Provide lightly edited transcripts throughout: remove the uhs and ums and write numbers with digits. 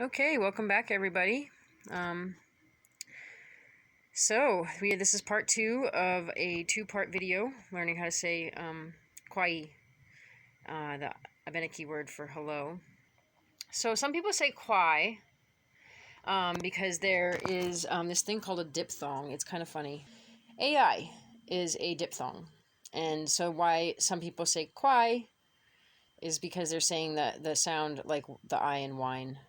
Okay, welcome back, everybody. This is part 2 of a 2-part video learning how to say kwai, the Abenaki word for hello. So some people say kwai because there is this thing called a diphthong. It's kind of funny. AI is a diphthong, and so why some people say kwai is because they're saying the sound like the I in wine.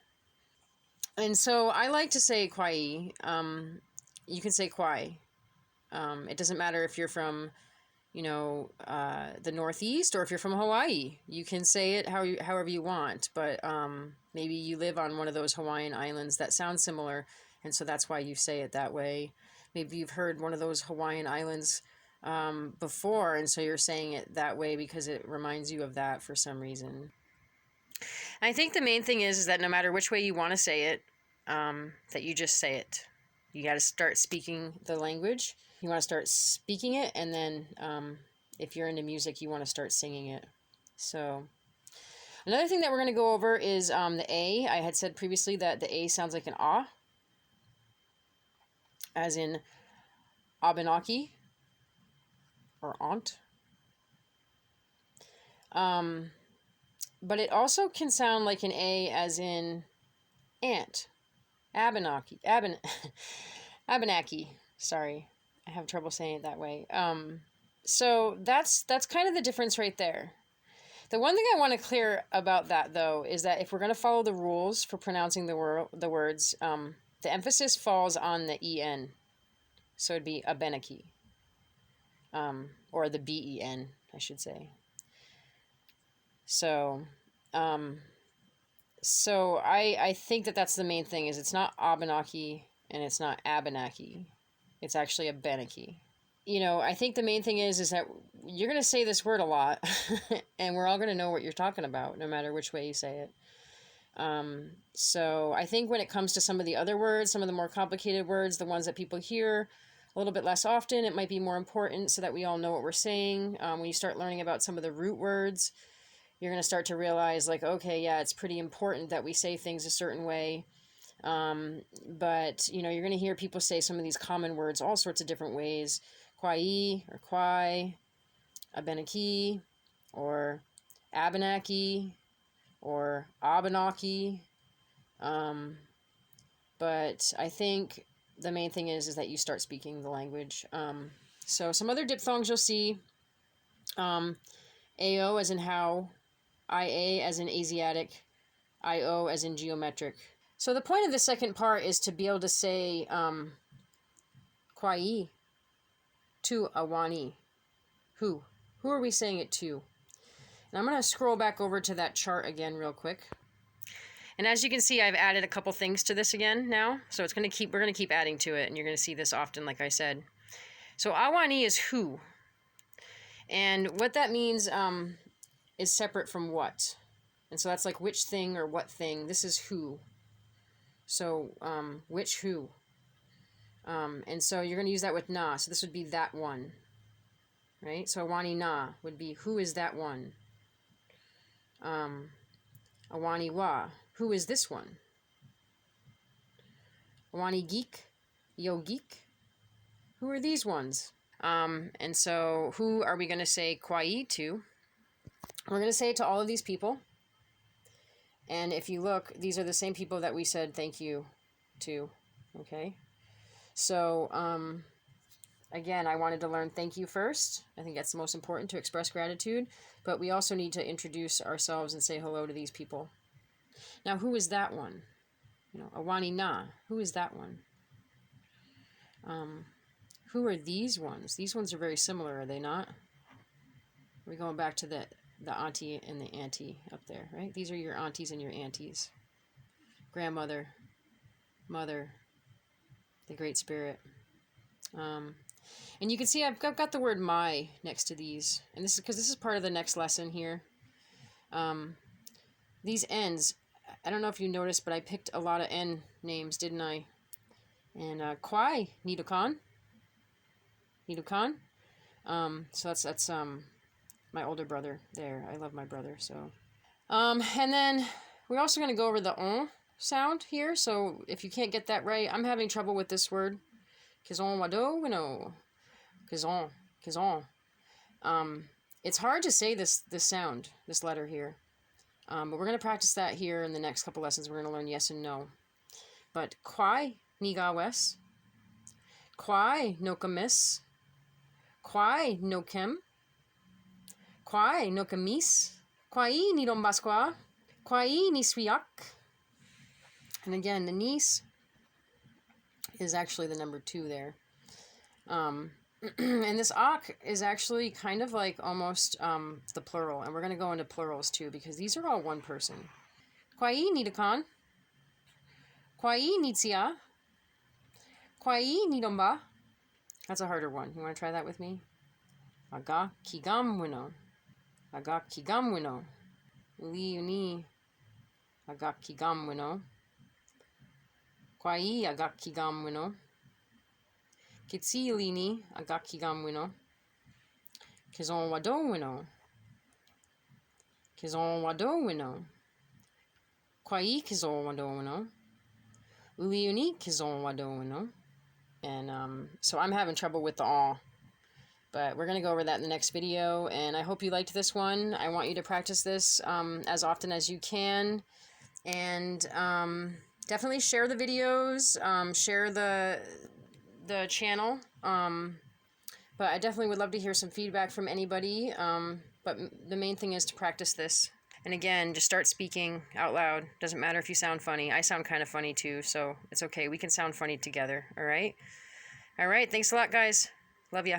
And so I like to say kwai. You can say kwai. It doesn't matter if you're from, the Northeast or if you're from Hawaii. You can say it however you want, but maybe you live on one of those Hawaiian islands that sound similar, and so that's why you say it that way. Maybe you've heard one of those Hawaiian islands before, and so you're saying it that way because it reminds you of that for some reason. I think the main thing is that no matter which way you want to say it, that you just say it. You got to start speaking the language. You want to start speaking it, and then if you're into music, you want to start singing it. So another thing that we're going to go over is the A. I had said previously that the A sounds like an ah, as in Abenaki or aunt. But it also can sound like an A as in aunt. Abenaki. Abenaki. Sorry. I have trouble saying it that way. So that's kind of the difference right there. The one thing I want to clear about that, though, is that if we're going to follow the rules for pronouncing the words, the emphasis falls on the en. So it'd be Abenaki. Or the ben, I should say. So I think that's the main thing, is it's not Abenaki and it's not Abenaki. It's actually Abenaki. I think the main thing is that you're going to say this word a lot, and we're all going to know what you're talking about, no matter which way you say it. So I think when it comes to some of the other words, some of the more complicated words, the ones that people hear a little bit less often, it might be more important so that we all know what we're saying. When you start learning about some of the root words, you're going to start to realize, like, okay, yeah, it's pretty important that we say things a certain way. But, you're going to hear people say some of these common words all sorts of different ways. Kwai or kwai, Abenaki, or Abenaki, or Abenaki. But I think the main thing is that you start speaking the language. So some other diphthongs you'll see. AO as in how, IA as in Asiatic, IO as in geometric. So the point of the second part is to be able to say kwai to awani. Who are we saying it to? And I'm going to scroll back over to that chart again real quick. And as you can see, I've added a couple things to this again now. So we're going to keep adding to it, and you're going to see this often, like I said. So awani is who. And what that means is separate from what. And so that's like which thing or what thing. This is who. So which who. And so you're going to use that with na. So this would be that one. Right? So awani na would be who is that one. Awani wa, who is this one? Awani geek, yo geek, who are these ones? And so who are we going to say kwai to? We're going to say it to all of these people. And if you look, these are the same people that we said thank you to. Okay? So, again, I wanted to learn thank you first. I think that's the most important, to express gratitude. But we also need to introduce ourselves and say hello to these people. Now, who is that one? Awani na. Who is that one? Who are these ones? These ones are very similar, are they not? We're going back to the auntie and the auntie up there, right? These are your aunties and your aunties. Grandmother, mother, the Great Spirit. And you can see I've got the word my next to these. And this is because this is part of the next lesson here. These N's, I don't know if you noticed, but I picked a lot of N names, didn't I? And kwai, Nidokan. So that's my older brother there. I love my brother, so. And then we're also going to go over the on. sound here. So if you can't get that right, I'm having trouble with this word. Kizon wado wino. Kizon. Kizon. It's hard to say this sound, this letter here. But we're going to practice that here in the next couple lessons. We're going to learn yes and no. But kwai niga wes. Kwai no kamis. Kwai no kem. Kwai no kamis. Kwai ni dombasqua. Kwai ni swiak. And again, the nis is actually the number 2 there. And this ak is actually kind of like almost the plural. And we're going to go into plurals too, because these are all one person. Kwai nidakan. Kwai nitsia. Kwai nidomba. That's a harder one. You want to try that with me? Aga kigam wino. Aga kigam wino. Uli uni. Aga kigam wino. Kwai aga kigam wino. Kitsi lini aga kigam wino. Kizon wado wino. Kizon wado wino. Kwai kizon wado wino. Uli uni kizon wado wino. And so I'm having trouble with the all. But we're going to go over that in the next video. And I hope you liked this one. I want you to practice this as often as you can. And definitely share the videos. Share the channel. But I definitely would love to hear some feedback from anybody. But the main thing is to practice this. And again, just start speaking out loud. Doesn't matter if you sound funny. I sound kind of funny too, so it's okay. We can sound funny together, all right? All right, thanks a lot, guys. Love ya.